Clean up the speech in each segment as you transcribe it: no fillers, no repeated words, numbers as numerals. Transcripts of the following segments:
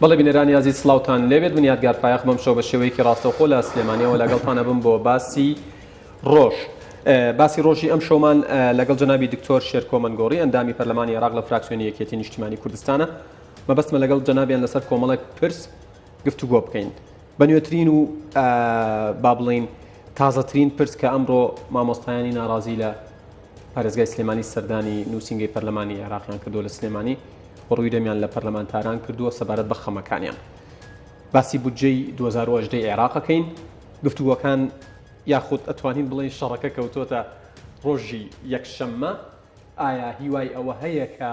بەڵێ بینەرانی عەزیز سڵاوتان لێبێت بنیادگار فایق بەم شەو بە شێوەیەکی ڕاستەوخۆ لە سلێمانیەوە لەگەڵتانە بم بۆ باسی ڕۆژ. باسی ڕۆژی ئەم شەومان لەگەڵ جەنابی دکتۆر شێرکۆ مەنگوڕی ئەندامی پەرلەمانی عێراق لە فراکسیۆنی یەکێتی نیشتیمانی کوردستانە. مەبەستمە لەگەڵ جەنابیان لەسەر کۆمەڵێک پرس گفتوگۆ بکەین. بە نوێترین و با بڵێین تازەترین پرس کە ئەمڕۆ مامۆستایانی ناڕازی لە پارێزگای سلێمانی سەردانی نووسینگەی پەرلەمانی عێراقیان کردووە لە سلێمانی ڕووی دەمیان لە پەرلەمانتاران کردووە سەبارەت بە خەمەکانیان. باسی بودجەی 2018 عێراقەکەین. گفتوگۆکان یاخود ئەتوانین بڵێن شەڕەکە کەوتۆتە ڕۆژی یەکشەممە. ئایا هیوای ئەوە هەیە کە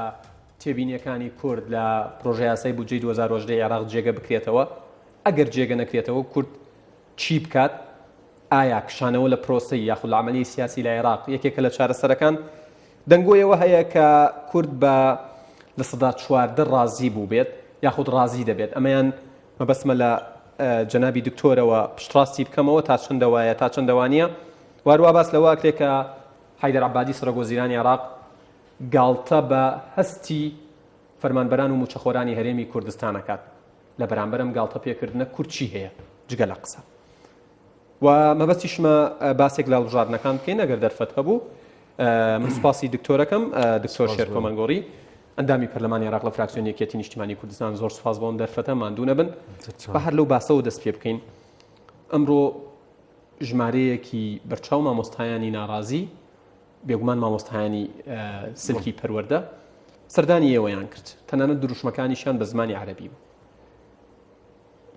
تێبینیەکانی کورد لە پرۆژە یاسای بودجەی 2018 عێراق جێگە بکرێتەوە؟ ئەگەر جێگە نەکرێتەوە کورد چی بکات؟ ئایا کشانەوە لە پرۆسەی یاخود لە عەمەلی سیاسی لە عێراق یەکێکە لە چارەسەرەکان؟ دەنگۆیەوە هەیە کە کورد بە لە سەدا 14 ڕازی بوو بێت یاخود ڕازی دەبێت. ئەمەیان مەبەستمە لە جەنابی دکتۆرەوە پشتڕاستی بکەمەوە تا چەندەوایە تا چەندەوانیە. وارووا باس لەوە کرێت کە حەیدەر عەبادی سەرۆکوەزیرانی عێراق گاڵتە بە هەستی فەرمانبەران و موچەخۆرانی هەرێمی کوردستان ئەکات. لە بەرامبەرم گاڵتە پێکردنە کورد چی هەیە جگە لە قسە؟ و مەبەستیشمە باسێک لە هەڵبژاردنەکان بکەین ئەگەر دەرفەت هەبوو. من سوپاسی دکتۆرەکەم دکتۆر شێرکۆ مەنگوڕی ئەندامی پەرلەمانی عێراق لە فراکسیۆنی یەکێتی نیشتیمانی کوردستان زۆر سوپاس بۆم دەرفەتە ماندوو نەبن. بە هەر لەو باسەوە دەست پێ بکەین. ئەمڕۆ ژمارەیەکی بەرچاو مامۆستایانی ناڕازی بێگومان مامۆستایانی سلکی پەروەردە سەردانی ئێوەیان کرد. تەنانەت دروشمەکانیشیان بە زمانی عەرەبی بوو.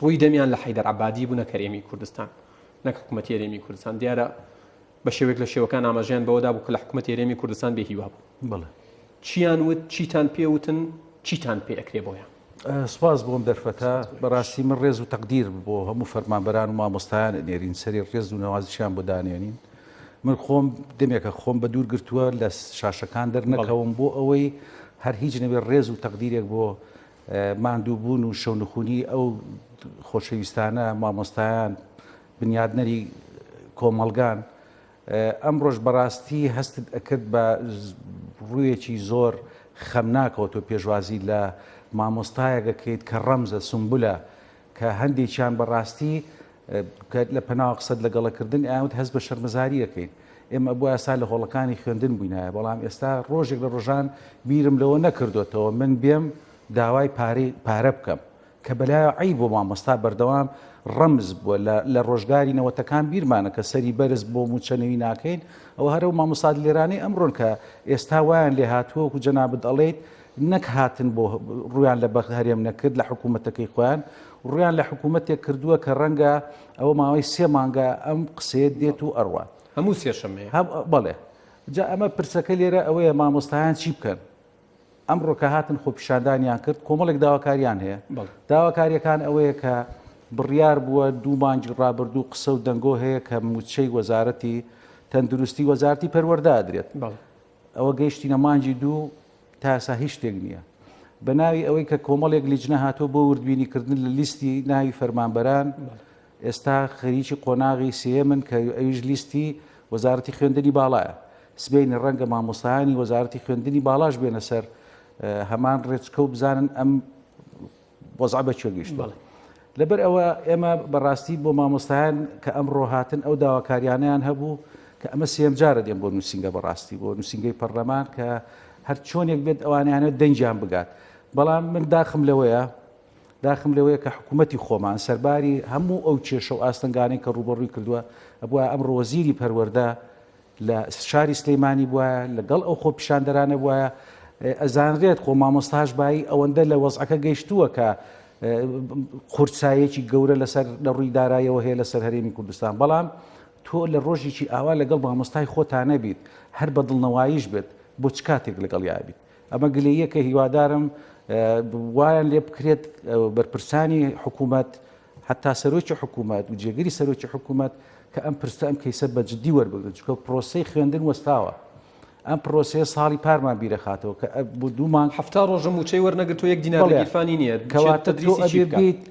ڕووی دەمیان لە حەیدەر عەبادی بوو نەک هەرێمی کوردستان نەک حکوومەتی هەرێمی کوردستان. دیارە بە شێوەیەک لە شێوەکان ئاماژەیان بەوەدا بوو کە لە حکوومەتی هەرێمی کوردستان بێهیوا بوو. بەڵێ چیان وت چیتان پێوتن چیتان پێ ئەکرێ بۆیان؟ سپاس بۆم دەرفەتە. بەڕاستی من ڕێز و تەقدیر بۆ هەموو فەرمانبەران و مامۆستایان ئەنێرین سەری ڕێز و نەوازیشیان بۆ دانێنین. من خۆم دەمێکە خۆم بە دوور گرتووە لە شاشەکان دەرنەکەوم بۆ ئەوەی هەر هیچ نەبێ ڕێز و تەقدیرێک بۆ ماندووبوون و شەونخوونی ئەو خۆشەویستانە مامۆستایان بنیادنەری کۆمەڵگان. ئەم ڕۆژ بەڕاستی هەستت ئەکرد بە ڕوویەکی زۆر خەمناکەوە تۆ پێشوازی لە مامۆستایەکەکەیت کە ڕەمزە سمبولە کە هەندێکیان بەڕاستی لە پەناو قسەت لەگەڵەکردن ئاوت هەست بە شەرمەزاریەکەین. ئێمە بۆ ئێستا لە هۆڵەکانی خوێندن بووینایە، بەڵام ئێستا ڕۆژێک لە ڕۆژان بیرم لەوە نەکردوێتەوە من بێم داوای پارە بکەم کە بەلای عەی بۆ مامۆستا بەردەوام ڕەمز بووە لە ڕۆژگاری نەوەتەکان بیرمانە کە سەری بەرز بۆ موچەنەوی ناکەین. ئەوە هەرە و مامۆستاد لێرانی ئەمڕۆن کە ئێستا وایان لێ هاتووە و جەنابەت ئەڵێیت نەک هاتن بۆ ڕویان لە بەخ هەرێم نەکرد لە حکوومەتەکەی خۆیان ڕویان لە حکوومەتێک کردووە کە ڕەنگە ئەوە ماوەی 3 مانگە ئەم قسەیە دێت و ئەڕوا هەموو سێشەمەیە. بەڵێ جا ئەمە پرسەکە لێرە ئەوەیە مامۆستایان چی بکەن؟ ئەمڕۆ کە هاتن خۆپیشاندانیان کرد کۆمەڵێک داواکاریان هەیە. داواکاریەکان ئەوەیە کە بڕیار بووە 2 مانگی ڕابردوو قسە و دەنگۆ هەیە کە موچەی وەزارەتی تەندروستی وەزارەتی پەروەردەدرێت. ئەوە گەیشتینە مانگی 2 تا ئێستا هیچ شتێک نییە. بە ناوی ئەوەی کە کۆمەڵێک لیجنە هاتووە بۆ وردبینیکردن لە لیستی ناوی فەرمانبەران ئێستا خەریکی قۆناغی سێمن کە ئەویش لیستی وەزارەتی خوێندنی باڵایە. سبەینە ڕەنگە مامۆستایانی وەزارەتی خوێندنی باڵاش بێنە سەر هەمان ڕێچکە و بزانن ئەم وەزع بە کوێ گەیشتووە. لەبەر ئەوە ئێمە بەڕاستی بۆ مامۆستایان کە ئەمڕۆ هاتن ئەو داواکاریانیان هەبوو کە ئەمە سێم جارە دێن بۆ نووسینگە بەڕاستی بۆ نووسینگەی پەرلەمان کە هەر چۆنێک بێت ئەوانیانە دەنجیان بگات. بەڵام من داخم لەوەیە کە حکوومەتی خۆمان سەرباری هەموو ئەو کێشە و ئاستەنگانەی کە ڕوبەڕووی کردووە ئەبووە ئەمڕۆ وەزیری پەروەردە لە شاری سلێمانی بووە لەگەڵ ئەو خۆپیشاندەرانە بووە ئەزانرێت خۆ مامۆستاش بایی ئەوەندە لە وەزعەکە گەیشتووە کە قورسایەکی گەورە لەسەر لە ڕووی دارایەوە هەیە لەسەر هەرێمی کوردستان. بەڵام تۆ لە ڕۆژێکی ئاوا لەگەڵ مامۆستای خۆتان نەبیت هەر بە دڵنەواییش بێت بۆ چ کاتێک لەگەڵ یابیت. ئەمە گلەیە کە هیوادارم وایان لێ بکرێت بەرپرسانی حکوومەت حتا سەرۆکی حکوومەت و جێگیری سەرۆکی حکوومەت کە ئەم پرسە ئەم کەیسە بە جددی وەربگرن چکە پرۆسەی خوێندن وەستاوە. ئەم پرۆسەیە ساڵی پارمان بیرەخاتەوە کە بۆ 2 مانگ هەفتا ڕۆژە موچەی وەرنەگرتو 1 دینار لە گیرفانی نییە کەواتە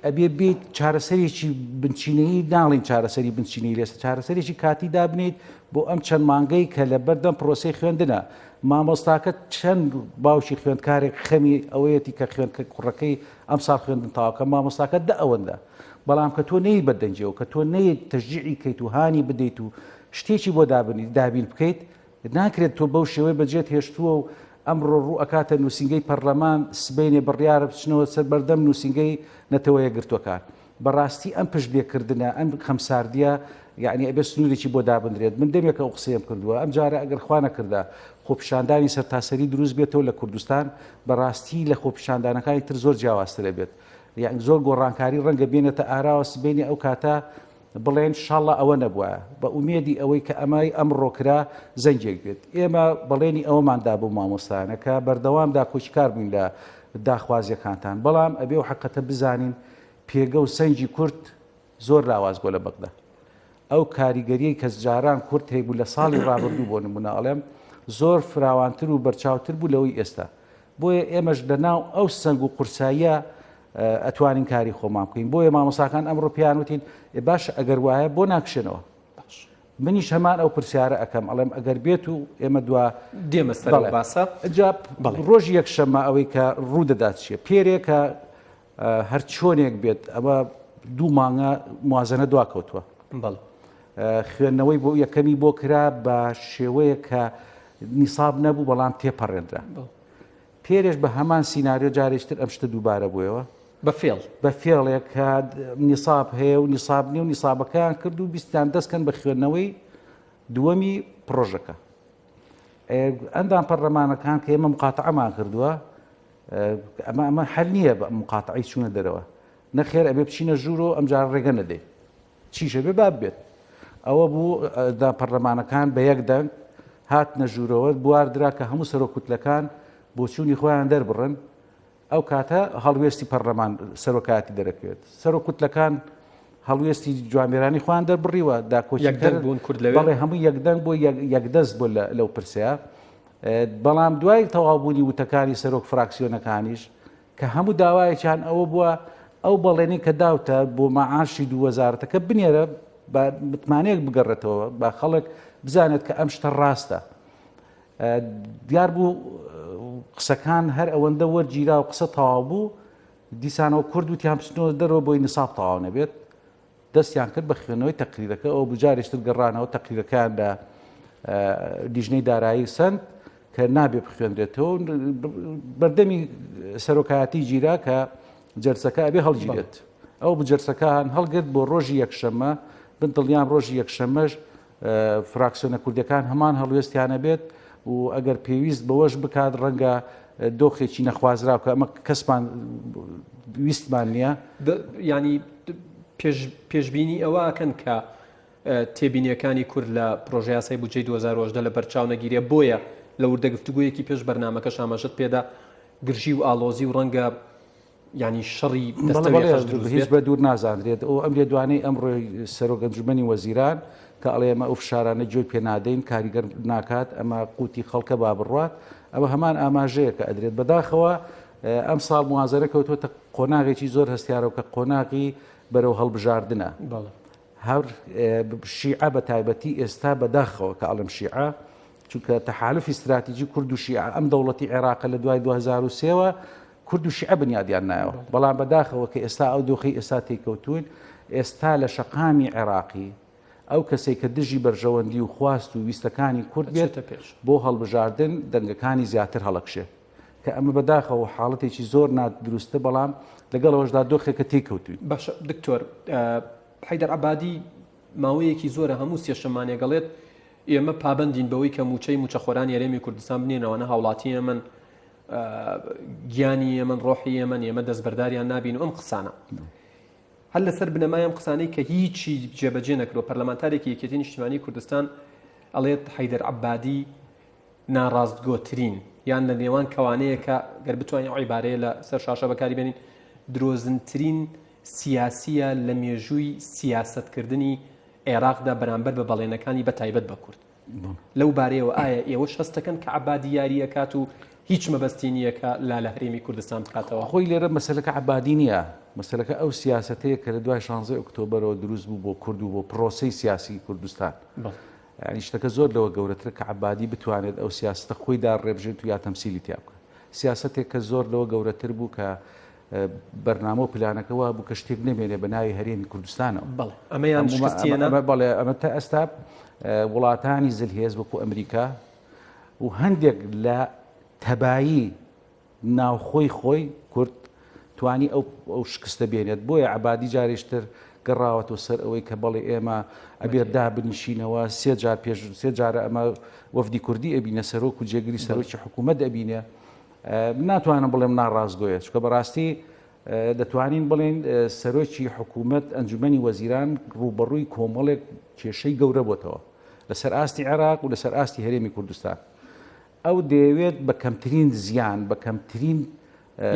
ئەبێ بیت چارەسەرێکی بنچینەی ناڵین چارەسەری بنچینی لێستا چارەسەرێکی کاتی دابنیت بۆ ئەم چەند مانگەی کە لە بەردەم پرۆسەی خوێندنە مامۆستاکە چەند باوکی خوێندکارێک خەمی ئەوەیەتی کە خوێندکە کوڕەکەی ئەم ساڵ خوێندن تاواکە مامۆستاکە ئەوەندە بەڵام کە تۆ نەی بەدەنجەوە کە تۆ نەیە تەشجیعی کەیت و هانی بدەیت و شتێکی بۆ دابین بکەیت ناکرێت تۆ بەو شێوەی بەجێت هێشتووە و ئەمڕۆ ڕوو ئەکاتە نووسنگەی پەرلەمان سبەینێ بڕیارە بچنەوە سەر بەردەم نووسنگەی نەتەوەیە گرتوەکان بەڕاستی ئەم پشت لێکردنە ئەم خەمساردیە یعنی ئەبێ سنوورێکی بۆ دابدرێت من دەمێکە ئەو قسەیەم کردووە ئەم جارە ئەگەر خوا نەکردا خۆپیشاندانی سەرتاسەری دروست بێتەوە لە کوردستان بەڕاستی لە خۆپیشاندانەکانی تر زۆر جیاوازترە بێت یعنی زۆر گۆڕانکاری ڕەنگە بێنێتە ئاراوە سبەینی ئەو کاتە بڵێن شاڵە ئەوە نەبووە بە ئومێدی ئەوەی کە ئەمای ئەم ڕۆکرا زەنجێک بێت ئێمە بەڵێنی ئەوەماندا بوو مامۆستانەکە بەردەوامدا کۆچکار بووین لە داخوازیەکانتان بەڵام ئەبێ و حقەتە بزانین پێگە و سەنجی کورد زۆر لاواز بۆ لە بەغدا ئەو کاریگەریەی کە جاران کورد هەیبوو لە ساڵی ڕابردوو بۆ نمونە ئەڵێم زۆر فراوانتر و بەرچاوتر بوو لەوەی ئێستا بۆیە ئێمەش لەناو ئەو سەنگ و قورساییە ئەتوانین کاری خۆمان بکەین بۆیە مامۆساکان ئەمڕۆ پیانوتین باش ئەگەر وایە بۆ ناکشێنەوە منیش هەمان ئەو پرسیارە ئەەکەم ئەڵێم ئەگەر بێت و ئێمە دوا دێمەستەر باسە ڕۆژی یەکشەممە ئەوەی کە ڕوو دەدات چیە پێرێکە هەر چۆنێک بێت ئەمە 2 مانگە موازنە دواکەوتووە خوێندنەوەی بۆ یەکەمی بۆ کرا بە شێوەیە کە نیساب نەبوو بەڵام تێپەڕێنرا پێرێش بە هەمان سیناریۆ جارێشتر ئەم شتە دووبارە بوویەوە بە فێڵێک کە نیساب هەیە و نیساب نیە و نیسابەکەیان کرد و بیستیان دەستکەن بە خوێندنەوەی دووەمی پرۆژەکە ئەندام پەرلەمانەکان کە ئێمە مقاتعەمان کردووە ئەمە حەل نییە بە مقاتعی چوونە دەرەوە نەخێر ئەبێ بچینە ژوورۆ ئەم جار ڕێگە نەدەی چیشە بێ باب بێت ئەوە بوو دا پەرلەمانەکان بە یەک دەنگ هات نەژوورەوە بواردرا کە هەموو سەرۆکوتلەکان بۆ چوونی خۆیان دەربڕن ئەو کاتە هەڵوێستی پەرلەمان سەرۆکاتی دەرەکەوێت سەرۆکوتلەکان هەڵوێستی جوامێرانی خۆیان دەربڕیوە بەڵێ هەموو یەکدەنگ بۆ یەکدەست بۆ لەو پرسەیە بەڵام دوای تەواوبوونی وتەکانی سەرۆک فراکسیۆنەکانیش کە هەموو داوایەکیان ئەوە بووە ئەو بەڵێنی کە داوتە بۆ مەعاشی 2000ەکە بنێرە بە متمانەیەک بگەڕێتەوە بە خەڵک بزانێت کە ئەم شتە ڕاستە دیار بوو قسەکان هەر ئەوەندە وەرگیرا و قسە تەواو بوو دیسانەوە کورد وتیان بچنەوە دەرەوە بۆی نیساب تەواو نەبێت دەستیان کرد بە خوێندنەوەی تەقریرەکە ئەو بجارێشتر گەڕانەوە تەقریرەکان لە دیژنەی دارایی سند کە نابێ بخوێنرێتەوە بەردەمی سەرۆکایەتی گیرا کە جەرسەکە ئەبێ هەڵگیرێت ئەو بجەرسەکان هەڵگرت بۆ ڕۆژی یەکشەممە دڵیان ڕۆژی یەکشەممەش فراکسیۆنە کوردەکان هەمان هەڵوێستیانە بێت و ئەگەر پێویست بەوەش بکات ڕەنگە دۆخێکی نەخوازراو کە ئەمە کەسمان ویستمان نییە ینی پێشببینی ئەوەکەن کە تێبینیەکانی کورد لە پرۆژه یاسای بودجەی 2010 لە بەرچاو نەگیریە بۆیە لە وردە گفتوگویەکی پێش بەرنامەکە شامەژت پێدا گرژی و ئالۆزی و ڕەنگە ینی شەڕی هیچ بە دوور نازانرێت ئەو ئەم لێدوانەی ئەمڕۆی سەرۆکەنجومەنی وەزیران کە ئەڵێ ئەمە ئەو فشارانە جۆی پێنادەین کاریگەر ناکات ئەمە قوتی خەڵکە با بڕوات ئەوە هەمان ئاماژەیە کە ئەدرێت بەداخەوە ئەم ساڵ موازەرە کەوتوتە قۆناغێکی زۆر هەستیارەوە کە قۆناغی بەرەو هەڵبژاردنە هەر شیعە بە تایبەتی ئێستا بەداخەوە کە ئەڵم شیعە چونکە تەحالفی استراتیجی کورد و شیعە ئەم دەوڵەتی عێراق لە دوای 2003ەوە کورد و شیعە بنیادیان نایەوە بەڵام بەداخەوە کە ئێستا ئەو دۆخی ئێستا تێکەوتوون ئێستا لە شەقامی عێراقی ئەو کەسێک کە دژی بەرژەوەندی و خواست و ویستەکانی کورد بێت بۆ هەڵبژاردن دەنگەکانی زیاتر هەڵەکشێ کە ئەمە بەداخەوە حاڵەتێکی زۆر نادروستە بەڵام لەگەڵەوەشدا دۆخێکە تێکەوتووی باشە دکتۆر حەیدەر عەبادی ماوەیەکی زۆرە هەموو سێشەمانێ گەڵێت ئێمە پابندین بەوەی کە موچەی موچەخۆرانی هەرێمی کوردستان بنێنەوەنە هاوڵاتی ئێمن گیانی ئێمن ڕۆحی ئێمن ئێمە دەستبەرداریان نابین و ئەم قسانە هەر لەسەر بنەمایم قسانەی کە هیچی جێبەجێ نەکرۆ پەرلەمانتارێکی یەکێتی نیشتیمانی کوردستان ئەڵێت حەیدەر عەبادی ناڕاستگۆترین یان لە نێوان کەوانەیە کە گەر بتوانین ئەو عیبارەیە لە سەر شاشە بەکاری بێنین درۆزنترین سیاسیە لە مێژووی سیاسەتکردنی عێراقدا بەرامبەر بە بەڵێنەکانی بە تایبەت بە کورد لەو بارەیەوە ئایا ئێوە شەست دەکەن کە عەبادی یاریەکات و هیچ مەبەستی نییە کە لە هەرێمی کوردستان بکاتەوە؟ خۆی لێرە مەسەلەکە عەبادی نییە، مەسەلەکە ئەو سیاسەتەیە کە لە دوای 16 ئۆکتۆبەرەوە دروست بوو بۆ کورد و بۆ پرۆسەی سیاسی کوردستان. یعنی شتەکە زۆر لەوە گەورەترە کە عەبادی بتوانێت ئەو سیاستە خۆی داڕێبژێت و یا تەمسیلی تیا بکات. سیاسەتێک کە زۆر لەوە گەورەتر بوو کە بەرنامە و پلانەکەەوە بوو کە شتێک نەمێنێ بە ناوی هەرێمی کوردستانەوە. بەڵێ ئەمەیان شکستیانە؟ بەڵێ ئەمە تا ئێستا وڵاتانی زلهێز وەکو ئەمریکا و هەندێک لە تەبایی ناوخۆی خۆی کورد توانی ئەو شکستە بێنێت. بۆیە عەبادی جارێشتر گەڕاوەتەوە سەر ئەوەی کە بەڵێ ئێمە ئەبێت دابنیشینەوە سێ جارە ئەمە وەفدی کوردی ئەبینە سەرۆک و جێگری سەرۆکی حکوومەت ئەبینێ. ناتوانم بڵێم ناڕازگۆیە، چکە بەڕاستی دەتوانین بڵێن سەرۆکی حکوومەت ئەنجومەنی وەزیران ڕوبەڕووی کۆمەڵێک کێشەی گەورە بۆتەوە لەسەر ئاستی عێراق و لەسەر ئاستی هەرێمی کوردستان. ئەو دەیەوێت بە کەمترین زیان بە کەمترین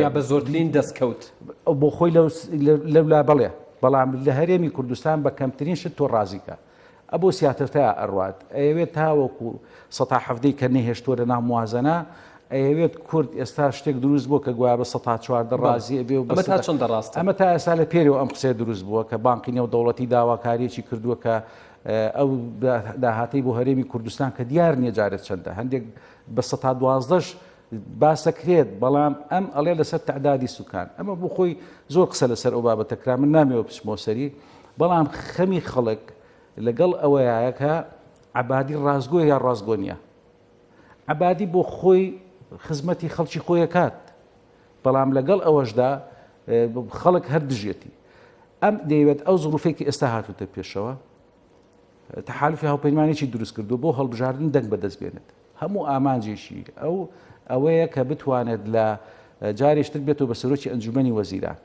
یا بە زۆرترین دەستکەوت بۆ خۆی لەولا بڵێ، بەڵام لە هەرێمی کوردستان بە کەمترین شت تۆ ڕازیکە. ئەبۆ سیاترتەیە ئەڕوات ئەوێت تاوەکو 1970 کە نەهێشتووە لە ناو موازنە ئەوێت کورد ئێستا شتێک دروست بووە کە گویا بە 14 ڕازی ئەبێ و ئەمە تا چەندە ڕاستە؟ ئەمە تا ئێستا لە پێرەوە ئەم قسەیە دروست بووە کە بانقی نێودەوڵەتی داواکاریەکی کردووە کە ئەو داهاتەی بۆ هەرێمی کوردستان کە دیار نییە جارێت چەندە، هەندێک بە 12 باسەکرێت، بەڵام ئەم ئەڵێ لەسەر تعدادی سوکان. ئەمە بۆ خۆی زۆر قسە لەسەر ئەو بابەتەکرا، من نامەوە پشمۆسەری، بەڵام خەمی خەڵک لەگەڵ ئەوەیە کە عەبادی ڕازگۆ یا ڕازگۆ نییە. عەبادی بۆ خۆی خزمەتی خەڵکی خۆی کات، بەڵام لەگەڵ ئەوەشدا خەڵک هەر دژێتی. ئەم دەیەوێت ئەو زڵوفێکی ئێستا هاتووتە پێشەوە تەحالوفی هاوپەیمانێکی دروست کردو بۆ هەڵبژاردن دەنگ بەدەست بێنێت. هەموو ئامانجێکی ئەوەیە کە بتوانێت لە جارێشتر بێتەوە بە سەرۆکی ئەنجومەنی وەزیران.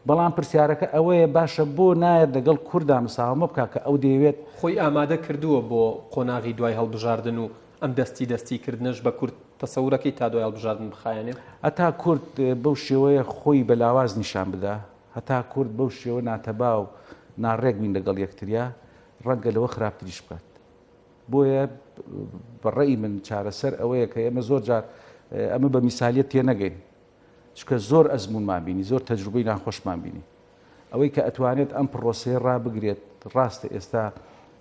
بەڵام پرسیارەکە ئەوەیە باشە بۆ نایەت لەگەڵ کووردا مساومە بکات کە ئەو دەیەوێت خۆی ئامادە کردووە بۆ قۆناغی دوای هەڵبژاردن و ئەم دەستیکردنش بە کورد تەسەورەکەی تا دوای هەڵبژاردن بخایەنێ. هەتا کورد بەو شێوەیە خۆی بەلاواز نیشان بدا، هەتا کورد بەو شێوە ناتەبا و ناڕێک بین لەگەڵ یەکتریا، ڕەنگە لەوە خراپتریش بکات. بۆیە بەڕێی من چارەسەر ئەوەیە کە ئێمە زۆر جار ئەمە بە میسالیت تێ نەگەین، چکە زۆر ئەزمونمان بینی، زۆر تەجروبەی ناخۆشمان بینی. ئەوەی کە ئەتوانێت ئەم پرۆسەیە ڕابگرێت، ڕاستە ئێستا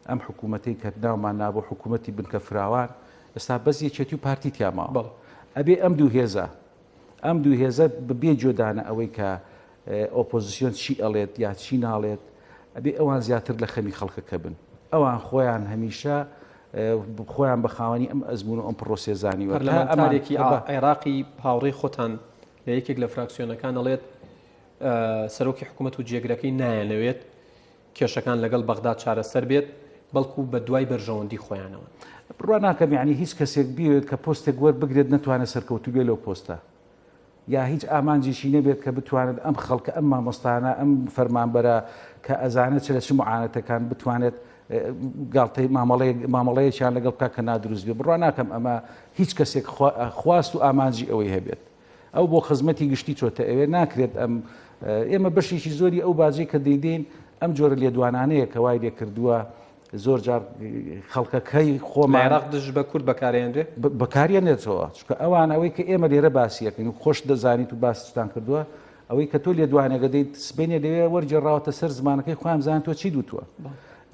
ئەم حکوومەتەی کە ناومان نابوو حکوومەتی بنکە فراوان، ئێستا بەس یەکێتی و پارتی تیاماوە. ئەبێ ئەم دوو هێزە ببێ جۆدانە ئەوەی کە ئۆپۆزیسیۆن چی ئەڵێت یا چی ناڵێت، ئەبێ ئەوان زیاتر لە خەمی خەڵکەکە بن. ئەوان خۆیان هەمیشە خۆیان بە خاوەنی ئەم ئەزمون و ئەم پرۆسێ زانیوە. پەرلەمانتارێکی عێراقی هاوڕێی خۆتان لە یەکێک لە فراکسیۆنەکان ئەڵێت سەرۆکی حکوومەت و جێگرەکەی نایەنەوێت کێشەکان لەگەڵ بەغداد چارەسەر بێت، بەڵکو بە دوای بەرژەوەندی خۆیانەوە. بڕوا ناکەم یعنی هیچ کەسێک بێت کە پۆستێک وەربگرێت نەتوانێت سەرکەوتو بێت لەو پۆستە، یا هیچ ئامانجیشی نەبێت کە بتوانێت ئەم خەڵکە ئەم مامۆستانە ئەم فەرمانبەرە کە ئەزانێت چ لە چ معانەتەکان بتوانێت گاڵتەی مامەڵەیەکیان لەگەڵ بکات کە نادروست بێت. بڕوا ناکەم ئەمە هیچ کەسێک خواست و ئامانجی ئەوەی هەبێت. ئەو بۆ خزمەتی گشتی چۆتە ئەوێ ناکرێت. ئێمە بەشێکی زۆری ئەو باجەی کە دەیدەین ئەم جۆرە لێدوانانەیە کە وای لێ کردووە زۆر جار خەڵکەکەی خۆمان عێراق دژ بە کورد بەکارێنرێ بەکارێنێتەوە، چکە ئەوان ئەوەی کە ئێمە لێرە باسیەکەین و خۆش دەزانیت و باسیتان کردووە، ئەوەی کە تۆ لێدوانێگە دەیت سبێنێ لەوێ وەرجێڕاوەتە سەر زمانەکەی خۆیان زان تۆ چی دوتووە.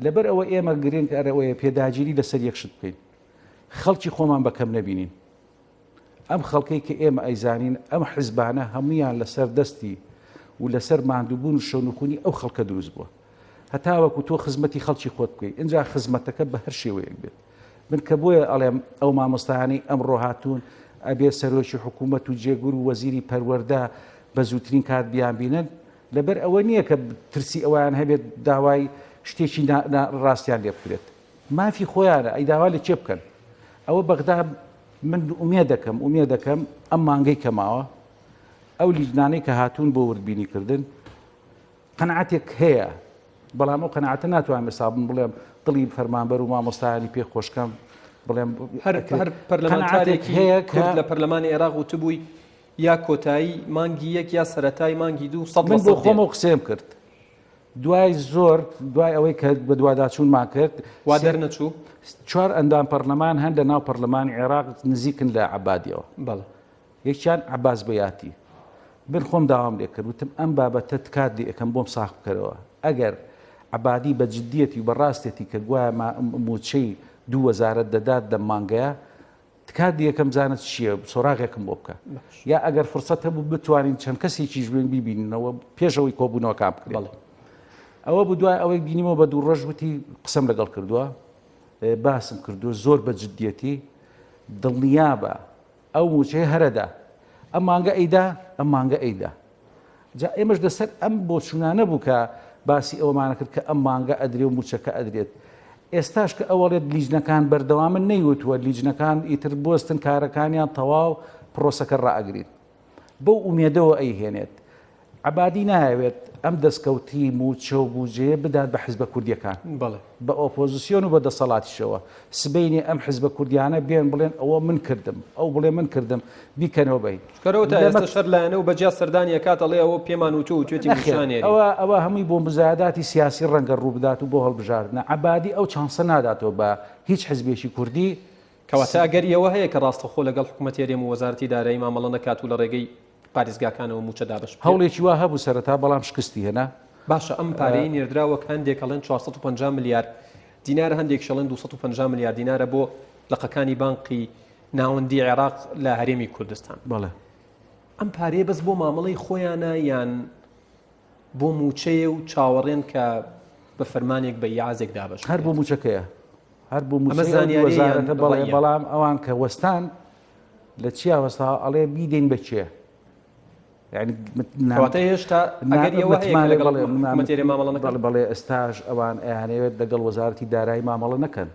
لەبەر ئەوە ئێمە گرنگ ئەرەوەیە پێداگیری لەسەر یەکشت بکەین، خەڵکی خۆمان بەکەم نەبینین. ئەم خەڵکەی کە ئێمە ئەیزانین ئەم حیزبانە هەمویان لەسەر دەستی و لەسەر ماندووبوون و شەونخوونی ئەو خەڵکە دروست بووە، هەتاوەکو تۆ خزمەتی خەڵکی خۆت بکەیت. اینجا خزمەتەکە بە هەر شێوەیەک بێت. من کە بۆیە ئەڵێم ئەو مامۆستایانی ئەمڕۆ هاتوون ئەبێ سەرۆکی حکوومەت و جێگور و وەزیری پەروەردە بە زووترین کات بیان بینن، لەبەر ئەوە نییە کە ترسی ئەویان هەبێت داوای شتێکی ڕاستیان لێ بکرێت. مافی خۆیانە ئەی داوا لە چێ بکەن. ئەوە بەغدا من ئومێ دەکەم ئەم مانگەی کەماوە ئەو لیژنانەی کە هاتوون بۆ وردبینیکردن قەنەعەتێک هەیە، بەڵام ئەو قەنەعەتە ناتوانم حسابم بڵێم دڵی فەرمانبەر و مامۆستایانی پێ خۆشکەم بڵێم هەر پەرلەمانتارێکی هەیە کورد لە پەرلەمانی عێراق وتبووی یا کۆتایی مانگی یەک یا سەرەتای مانگی دوو. من بۆ خۆمەوە قسەم کرد دوای زۆر دوای ئەوەی کە بە دوواداچوونمان کرد وا دەرنەچوو 4 ئەندام پەرلەمان هەن لە ناو پەرلەمانی عێراق نزیکن لە عەبادیەوە بەڵێ یەکیان عەباس بەیاتی بن خۆم داوام لێ کرد وتم ئەم بابەتە تکات لێ ئەەکەم بۆم ساغ بکەرەوە ئەگەر عەبادی بە جددیەتی و بەڕاستێتی کە گوایە موچەی 2 وەزارەت دەدات دەم مانگەیە تکات یەکەم زانت چییە سۆراغێکم بۆ بکە یا ئەگەر فرسەت هەبوو بتوانین چەند کەسێکی ژوێن بیبینەوە پێشەوەی کۆبوونەوەکان بکرێت ئەوە بوو دوای ئەوەی بینیمەوە بە 2 ڕۆژ وتی قسەم لەگەڵ کردووە باسم کردو زۆر بە جددیەتی دڵنیابە ئەو موچەیە هەرەدا ئەم مانگە ئەیدا ئەم مانگە ئەیدا جا ئێمەش دەسەر ئەم بۆ چوونانە بوو کە باسی ئەوەمانە کرد کە ئەم مانگە ئەدرێ و موچەکە ئەدرێت ئێستاش کە ئەوەڵێت لیژنەکان بەردەوامن نەیوتووە لیژنەکان ئیتر بۆستن کارەکانیان تەواو پرۆسەکە ڕائەگرین بەو ئومێدەوە ئەیهێنێت عەبادی نایەوێت ئەم دەستکەوتی موچە و بوجێ بدات بە حیزبە کوردیەکان بە ئۆپۆزیسیۆن و بە دەسەڵاتیشەوە سبەینێ ئەم حیزبە کوردیانە بێن بڵێن ئەوە من کردم ئەو بڵێ من کردم بیکەنەوە بین کەرەوە تا ئێستا شەر لایەنە و بەجیا سەردانی ئەکات ئەڵێ ئەوە پێمان وتو و توێتی نیشانێری ئەوە هەمووی بۆ مزایداتی سیاسی ڕەنگە ڕوو بدات و بۆ هەڵبژاردنە عەبادی ئەو چانسە ناداتەوە بە هیچ حیزبێکی کوردی کەواتە ئەگەر ئەوە هەیە کە ڕاستەخۆ لەگەڵ حکوومەت هێرێم و وەزارەتی دارایی مامەڵە نەکات و لە ڕێگەی پارێزگاکانەوە موچە دابش هەوڵێکی وا هەبوو سەرەتا بەڵام شکستی هێنا باشە ئەم پارەی نێردراوە هەندێک ئەڵێن 450 ملیار دینارە هەندێک شەڵێن 250 ملیار دینارە بۆ لەقەکانی بانقی ناوەندی عێراق لە هەرێمی کوردستان بەڵێ ئەم پارەیە بەس بۆ مامەڵەی خۆیانە یان بۆ موچەیە و چاوەڕێن کە بە فەرمانێک بە یازێک دابش هەر بۆ موچەکەیە هەر بۆ موچەیە بەڵام ئەوان کە وەستان لە چیا وەستا ئەڵێ بیدەین بە چێ يعني کەواتە هێشتا ئەگەر ئێوە بەڵێ ئێستاش ئەوان ئەیانەوێت لەگەڵ وەزارەتی دارایی مامەڵە نەکەن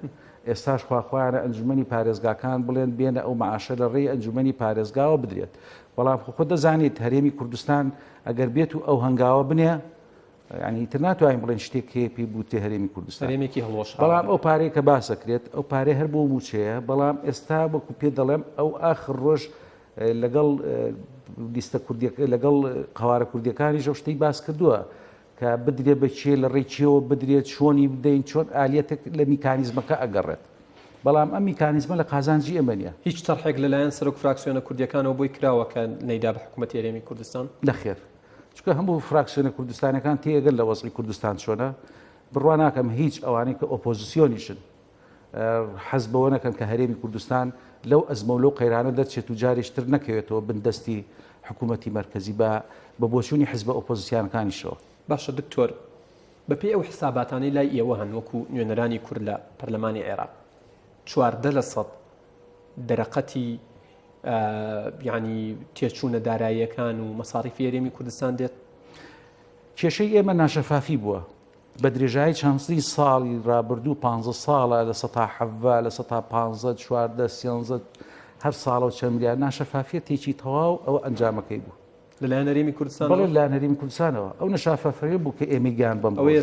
ئێستاش خواخوایانە ئەنجومەنی پارێزگاکان بڵێن بێنە ئەو معاشە لە ڕێی ئەنجومەنی پارێزگاوە بدرێت بەڵام خۆ دەزانێت هەرێمی کوردستان ئەگەر بێت و ئەو هەنگاوە بنێ ینی تر ناتوانین بڵێن شتێک پێی بوتێ هەرێمی کوردستان هەرێمێکی هەڵۆش بەڵام ئەو پارەیە کە باسەکرێت ئەو پارەی هەر بۆ موچەیە بەڵام ئێستا وەکو پێ دەڵێم ئەو ئاخر ڕۆژ لەگەڵ لیستە کوردیەکە لەگەڵ قوارە کوردیەکانی ژەو شتەی باس کردووە کە بدرێ بەچێ لە ڕێکیەوە بدرێت چۆنی بدەین چۆن ئالیەتێک لە میکانیزمەکە ئەگەڕێت بەڵام ئەم میکانیزمە لە قازانجی ئێمە نیە هیچ تەرحێک لەلایەن سەرۆک فراکسیۆنە کوردیەکانەوە بۆی کراوە کە نەیدا بە حکوومەت هێرێمی کوردستان نەخێر چونکە هەموو فراکسیۆنە کوردستانەکان تێگەن لە وەزعی کوردستان چۆنە بڕوا ناکەم هیچ ئەوانەی کە ئۆپۆزیسیۆنیشن حەز بەوە نەکەن کە هەرێمی کوردستان لەو ئەزمە و لەو قەیرانە دەرچێت و جارێشتر نەکەوێتەوە بندەستی حکوومەتی مەرکەزی بە بۆچوونی حیزبە ئۆپۆزیسیۆنەکانیشەوە باشە دکتۆر بەپێی ئەو حساباتانەی لای ئێوە هەن وەکو نوێنەرانی کورد لە پەرلەمانی عێراق 14% دەرەقەتی یعنی تێچوونە داراییەکان و مەساڕیفی هەرێمی کوردستان دێت کێشەی ئێمە ناشەفافی بووە بە درێژایی چەندی ساڵی ڕابردوو 15 ساڵە لە 1970 لە 1950 14 13 هەر ساڵە و چەند ملیار ناشەفافیە تێکی تەواو ئەوە ئەنجامەکەی بوو لەلایەن هەرێمی کوردستان بەڵێ لە هەرێمی کوردستانەوە ئەو نەشافافیە بوو کە ئێمە گیان بەم ئەوەیە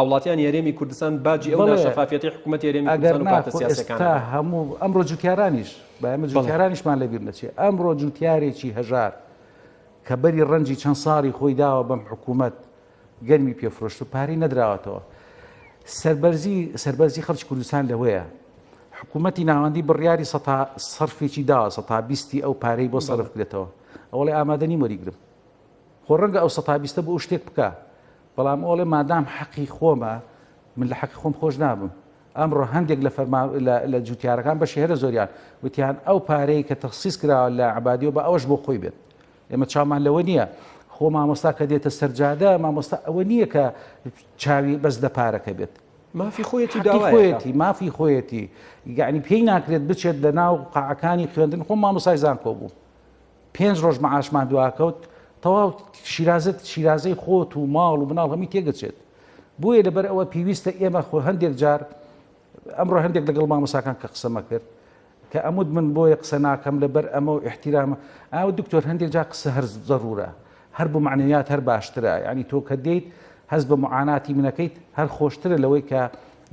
وڵاتیان هەرێمی کوردستان باجی ئەو ناشەفافیەتی حکوومەتی هەرێمی کوردستان و کاتە سیاسەکان ئێستا هەموو ئەمڕۆ جوتیارانیش بە ئێمە جوتیارانیشمان لەبیر نەچێت ئەمڕۆ جوتیارێکی هەژار کە بەری ڕەنجی چەند ساڵی خۆی داوە بەم حکوومەت گەرمی پێفرۆشت و پارەی نەدراوەتەوە سەربەرزی خەڵکی کوردستان لەوەیە حکوومەتی ناوەندی بڕیاری سەرفێکی داوە 120 ئەو پارەی بۆ سەرف کرێتەوە ئەوڵێ ئامادەنی وەریگرم خۆ ڕەنگە ئەو 120 بۆ شتێک بکە بەڵام ئەوڵێ مادام حەقی خۆمە من لە حەقی خۆم خۆش نابم ئەمڕۆ هەندێک لە جوتیارەکان بە شێرە زۆریان وتیان ئەو پارەی کە تەخسیس کراوە لە عەبادیەوە بە ئەوەش بۆ خۆی بێت ئێمە چامان لەوە نییە خۆ مامۆستا کە دێتە سەرجادە مامۆستا ئەوە نییە کە چاوی بەس دە پارەکە بێت مافی خۆیەتی خۆیەتی مافی خۆیەتی یعنی پێی ناکرێت بچێت لە ناو قاعەکانی خوێندن خۆم مامۆستای زانکۆ بوو 5 ڕۆژ مەعاشمان دواکەوت تەواو شیرازەی خۆت و ماڵ و بناڵ هەمی تێگەچێت بۆیە لەبەر ئەوە پێویستە ئێمە خۆ هەندێک جار ئەمڕۆ هەندێک لەگەڵ مامۆساکان کە قسەمە کرد کە ئەمود من بۆیە قسە ناکەم لەبەر ئەمە و احتیرامە ئاو دکتۆر هەندێک جار قسە هەر زەڕورە هەر بۆ معنویات هەر باشترە ینی تۆ کە دێیت هەز بە معاناتی منەکەیت هەر خۆشترە لەوەی کە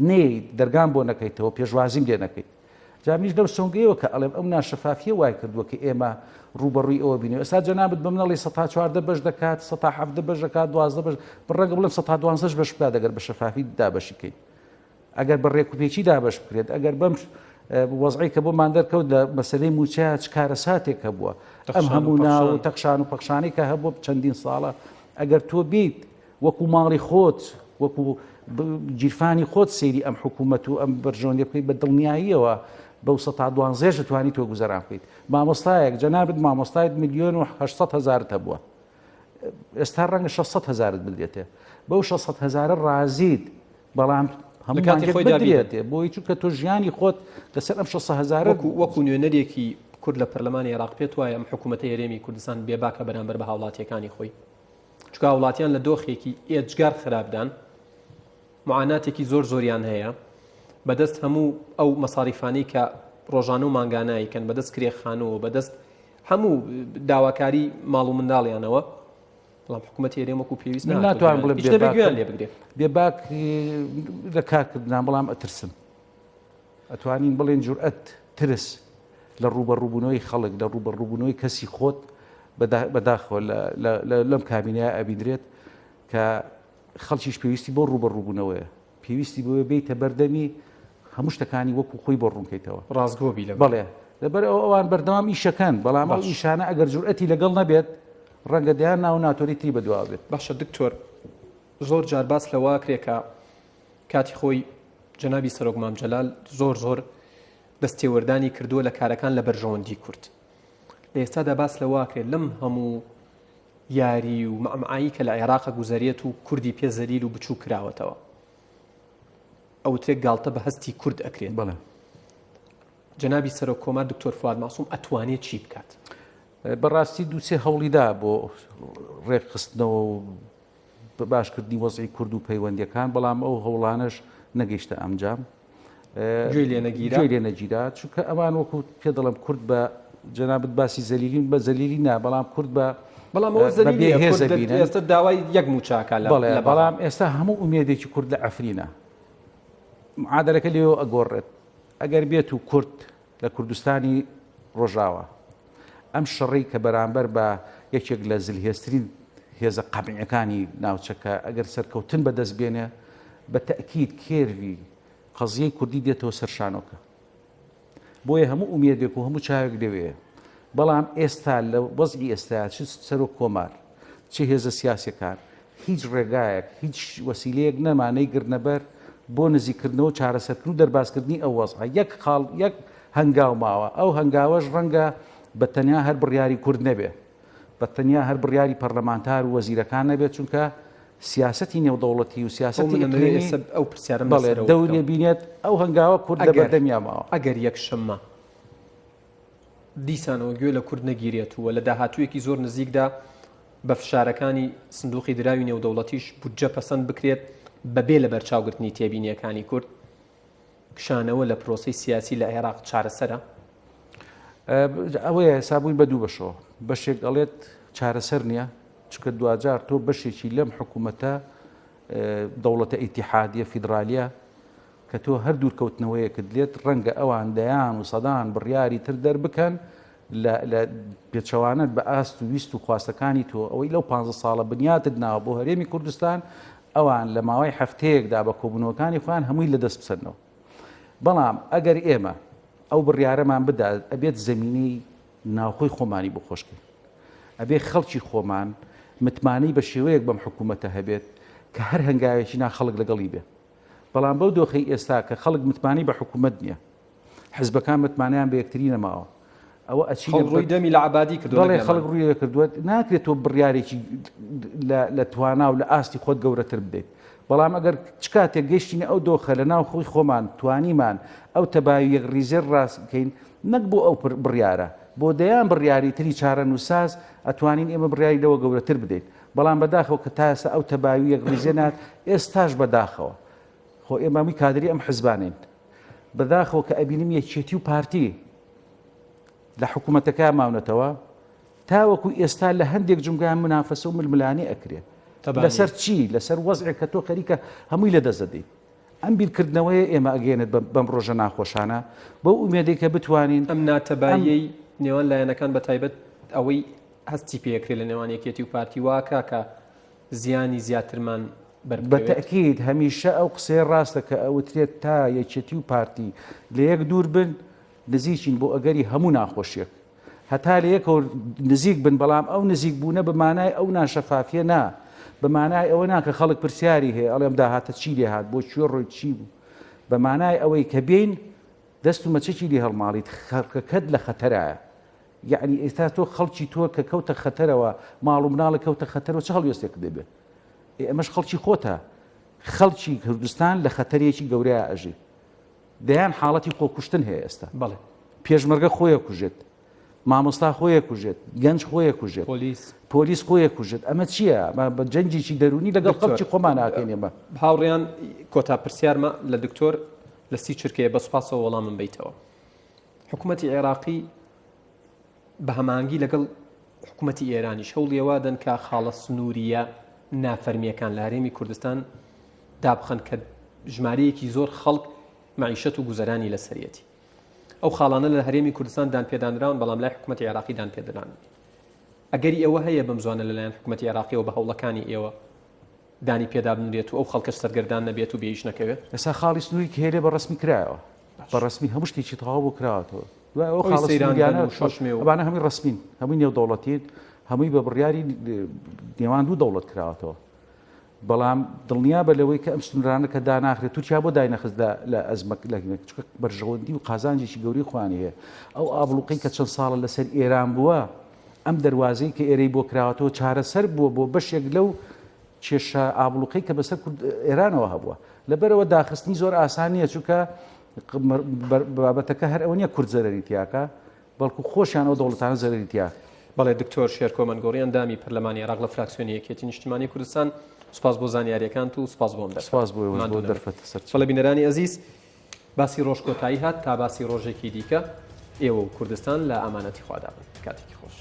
نەیت دەرگان بۆ نەکەیتەوە پێشوازیم لێ نەکەیت جامیش لەو سۆنگەیەوە کە ئەڵێم ئەو ناشەفافیە وای کردووە کە ئێمە ڕوبەڕووی ئەوە بینێ ئێستا جەنابەت بە منەڵی 14 بەش دەکات 17 بەش دەکات 12 بەش ڕەنگە بڵێم 12 بەش بدا دەگەر بە شەفافی دابەشی بکەین ئەگەر بە ڕێکوپێکی دابەش بکرێت ئەگەر بەم وەزعی کە بۆمان دەرکەوت لە مەسەلەی موچە چ کارە ساتێکە بووە ئەم هەموو ناو و تەخشان و پەخشانی کە هەبووە چەندین ساڵە ئەگەر تۆ بیت وەکو ماڵی خۆت وەکو گیرفانی خۆت سەیری ئەم حکوومەت و ئەم بەرژۆنێ بکەیت بە دڵنیاییەوە بەو 12 توانی تۆ گوزەران بکەیت مامۆستایەک جەنابەت مامۆستایت 1,800,000 هەبووە ئێستا ڕەنگە 600,000 بدرێتێ بەو 600,000 ڕازیت بەڵام هەمووان بدرێتێ بۆی چونکە تۆ ژیانی خۆت لەسەر ئەم 600,000 وەکو نوێنەرێکی کورد لە پەرلەمانی عێراق پێت وایە ئەم حکوومەتە هێرێمی کوردستان بێباکە بەرامبەر بە هاوڵاتیەکانی خۆی چونکە هاوڵاتیان لە دۆخێکی ئێجگار خراپدان معاناتێکی زۆریان هەیە بەدەست هەموو ئەو مەساریفانی کە ڕۆژانە و مانگانایکەن بەدەست کرێخانەوە بەدەست هەموو داواکاری ماڵ و منداڵیانەوە بەڵام حکوومەتی هێرێم وەکو پێویست ناتوان بڵێ لێ بگرێت بێباک لە کارکردان بەڵام ئەترسن ئەتوانین بڵێن جورئەت ترس لە ڕوبەڕووبوونەوەی خەڵک لە ڕوبەڕووبوونەوەی کەسی خۆت بەداخەوە لەم کابینەیە ئەبیدرێت کە خەڵکیش پێویستی بۆ ڕوبەڕووبوونەوەیە پێویستی بۆ بێتە بەردەمی هەموو شتەکانی وەکو خۆی بۆ ڕوونکەیتەوە ڕازگۆبی لە بەڵێ لەبەر ئەوان بەردەوام ئیشەکەن بەڵام ئەو ئیشانە ئەگەر جورئەتی لەگەڵ نەبێت ڕەنگە دەیان ناو ناتۆریتی بەدوا بێت باشە دکتۆر زۆر جار باس لەوا کرێکە کاتی خۆی جەنابی سەرۆک مام جەلال زۆر دەستێوەردانی کردووە لە کارەکان لە بەرژەوەندی کورد لە ئێستادا باس لەوا کرێت لەم هەموو یاری و مەعمعایی کە لە عێراقە گوزەریێت و کوردی پێ زەلیل و بچوو کراوەتەوە ئەو تێک گاڵتە بە هەستی کورد ئەکرێت بەڵێ جەنابی سەرۆک کۆمار دکتۆر فواد ماسووم ئەتوانێت چی بکات بەڕاستی دووسێ هەوڵیدا بۆ ڕێکخستنەوە و باشکردنی وەزعی کورد و پەیوەندیەکان بەڵام ئەو هەوڵانش نەگەیشتە ئەمجام گوێی لێ نەگیرا چونکە ئەوان وەکو پێ دەڵم کورد بە جەنابەت باسی زەلیلین بە زەلیلی نا بەڵام کورد بە بەڵام ئەوە زەلیلی ئێستا داوای یەک موچاکە بەڵێ بەڵام ئێستا هەموو ئومێدێکی کورد لە ئەفرینە معادلەکە لێەوە ئەگۆڕێت ئەگەر بێت و کورد لە کوردستانی ڕۆژاوە ئەم شەڕی کە بەرامبەر بە یەکێک لە زلهێسترین هێزە قەبعیەکانی ناوچەکە ئەگەر سەرکەوتن بەدەست بێنێ بە تەئکید کێروی قەزیەی کوردی دێتەوە سەرشانۆکە بۆیە هەموو ئومێدێک و هەموو چاوێک لەوەیە بەڵام ئێستا لە وەزعی ئێستا چ سەرۆک کۆمار چه هێزە سیاسەکان هیچ ڕێگایەک هیچ وەسیلەیەک نەمانەی گرنەبەر بۆ نزیکردنەوە چارەسەرکردن و دەرباسکردنی ئەو وەزعە یەک هەنگاو ماوە ئەو هەنگاوەش ڕەنگە بە تەنیا هەر بڕیاری کورد نەبێ بە تەنیا هەر بڕیاری پەرلەمانتار و وەزیرەکان نەبێت چونکە سیاسەتی نێودەوڵەتی و سیاسەتی ئەو پرسیارم بەڵێ دەورێ بینێت ئەو هەنگاوە کورد لە بەردەمیا ماوە ئەگەر یەک شەممە دیسانەوە گوێ لە کورد نەگیرێتەوە لە داهاتوویەکی زۆر نزیکدا بە فشارەکانی سندوقی دراوی نێودەوڵەتیش بودجە پەسەند بکرێت بەبێ لە بەرچاوگرتنی تێبینیەکانی کورد کشانەوە لە پرۆسەی سیاسی لە عێراق چارەسەرە ئەوەیە حسابووی بە دوو بەشەوە بەشێک ئەڵێت چارەسەر نییە چکە دوجار تۆ بەشێکی لەم حکوومەتە دەوڵەتە ئیتیحادیە فیدرالیە کە تۆ هەر دوورکەوتنەوەیەکت لێت ڕەنگە ئەوان دەیان و سەدان بڕیاری تر دەربکەن لە پێچەوانت بە ئاست و ویست و خواستەکانی تۆ ئەوەی لەو 15 ساڵە بنیاتت ناوە بۆ هەرێمی کوردستان ئەوان لە ماوەی هەفتەیەکدا بە کۆبوونەوەکانی خۆیان هەمووی لەدەست بسەنەوە بەڵام ئەگەر ئێمە ئەو بڕیارەمان بدات ئەبێت زەمینەی ناوخۆی خۆمانی بۆ خۆشکەین ئەبێ خەڵکی خۆمان متمانەی بە شێوەیەک بەم حکوومەتە هەبێت کە هەر هەنگاوێکی نا خەڵک لەگەڵی بێ بەڵام بەو دۆخەی ئێستا کە خەڵک متمانی بە حکوومەت نییە حزبەکان متمانیان بە یەکتری نەماوە ئەوە ڕووی دەمی لە عەبادی کردووە خەڵک ڕووی کردووە ناکرێت تۆ بڕیارێکی لە توانا و لە ئاستی خۆت گەورەتر بدەیت بەڵام ئەگەر چ کاتێک گەیشتینە ئەو دۆخە لە ناو خۆی خۆمان توانیمان ئەو تەباوی یەک ڕیزێر ڕاست بکەین نەک بۆ ئەو بڕیارە بۆ دەیان بڕیاری تری چارە نووساز ئەتوانین ئێمە بڕیاری لەوە گەورەتر بدەین بەڵام بەداخەوە کە تا ئێستا ئەو تەباوی یەک ڕیزێنات ئێستاش بەداخەوە خۆ ئێمەمی کادری ئەم حزبانین بەداخەوە کە ئەبینم یەکێتی و پارتی لە حکوومەتەکە ماونەتەوە تاوەکو ئێستا لە هەندێک جمگان منافەسە و ململانی ئەکرێت لەسەر چی لەسەر وەزعێک کە تۆ خەریکە هەمووی لەدەست دەدەیت ئەم بیرکردنەوەی ئێمە ئەگەێنێت بەم ڕۆژە ناخۆشانە بەو ئومێدەی کە بتوانین ئەم ناتەبایی نێوان لایەنەکان بە تایبەت ئەوەی هەستی پێکرێت لە نێوان یەکێتی و پارتی واکە کە زیانی زیاترمان بەتەکید هەمیشە ئەو قسەی ڕاستە کە ئەوترێت تا یەکێتی و پارتی لە یەک دوور بن نزیکین بۆ ئەگەری هەموو ناخۆشیێک هەتا لە یەکەوە نزیک بن بەڵام ئەو نزیک بوونە بەمانای ئەو ناشەفافیە نا بەمانای ئەوە ناکە خەڵک پرسیاری هەیە ئەڵێم داهاتە چی لێ هات بۆ کوێ ڕۆی چی بوو بەمانای ئەوەی کە بین دەست و مەچەکی لێ هەڵماڵیت خەرکەکەت لە خەتەرایە یعنی ئێستا تۆ خەڵکی تۆ کە کەوتە خەتەرەوە ماڵ و مناڵە کەوتە خەتەرەوە چه هەڵوێستێک دەبێت ئەمەش خەڵکی خۆتە خەڵکی کوردستان لە خەتەرێکی گەورەیە ئەژی دەیان حاڵەتی خۆکوشتن هەیە ئێستا بەڵێ پێشمەرگە خۆیە کوژێت مامۆستا خۆیە کوژێت گەنج خۆیە کوژێت پۆلیس خۆیە کوژێت ئەمە چییە بە جەنجێکی دەرونی لەگەڵ خەڵکی خۆمان ناکەین ئێمە هاوڕێیان کۆتا پرسیارمە لە دکتۆر لە سی چرکەیە بە سوپاسەوە وەڵامم بیتەوە حکوومەتی عێراقی بە هەمانگی لەگەڵ حکوومەتی ئێرانیش هەوڵیەوە دەن کە خاڵە سنووریە نافەرمیەکان لە هەرێمی کوردستان دابخەن کە ژمارەیەکی زۆر خەڵک معیشەت و گوزەرانی لەسەرەتی ئەو خاڵانە لە هەرێمی کوردستان دان پێدانراون بەڵام لای حکوومەتی عێراقی دان پێدران ئەگەری ئەوە هەیە بەم زوانە لەلایەن حکوومەتی عێراقیەوە بە هەوڵەکانی ئێوە دانی پێدا بنرێت و ئەو خەڵکەش سەرگەردان نەبێت و بێئیش نەکەوێت ئێستا خاڵی سنووری کە هێرێ بە ڕسمی کرایەوە بە ڕسمی هەموو شتێکی تەواو بۆ کراوەتەوە دوای ئەو خاڵە سنووریانە ئەوانە هەمووی ڕسمین هەمووی نێودەوڵەتین هەمووی بە بڕیاری نێوان دوو دەوڵەت کراوەتەوە بەڵام دڵنیا بە لەوەی کە ئەم سنوورانە کە داناخرێت تورکیا بۆ داینەخستدا لە ئەزمەک چکە بەرژەوەندی و قازانجێکی گەوری خوانی هەیە ئەو ئابڵوقەی کە چەند ساڵە لەسەر ئێران بووە ئەم دەواازەی کە ئێرەی بۆ کراوەتەوە چارەسەر بووە بۆ بەشێک لەو کێشە ئابڵوقەی کە بەسەر ئێرانەوە هەبووە لەبەرەوە داخستنی زۆر ئاسان نییە چونکە بابەتەکە هەر ئەوە نییە کورد زەرەری تیاکە بەڵکو خۆشیان ئەو دەوڵەتانە زەرەری تیا بەڵێ دکتۆر شێرکۆ مەنگوڕی ئەندامی پەرلەمانی عێراق لە فراکسیۆنی یەکێتی نیشتیمانی کوردستان سپاس بۆ زانیاریەکان و سپاس بۆم سپاس بۆ دەرفەت سەر بەڵێ بینەرانی ئەزیز باسی ڕۆژکۆتایی هات تا باسی ڕۆژێکی دیکە ئێوە و کوردستان لە ئامانەتی خوادا بن کاتێکی خۆش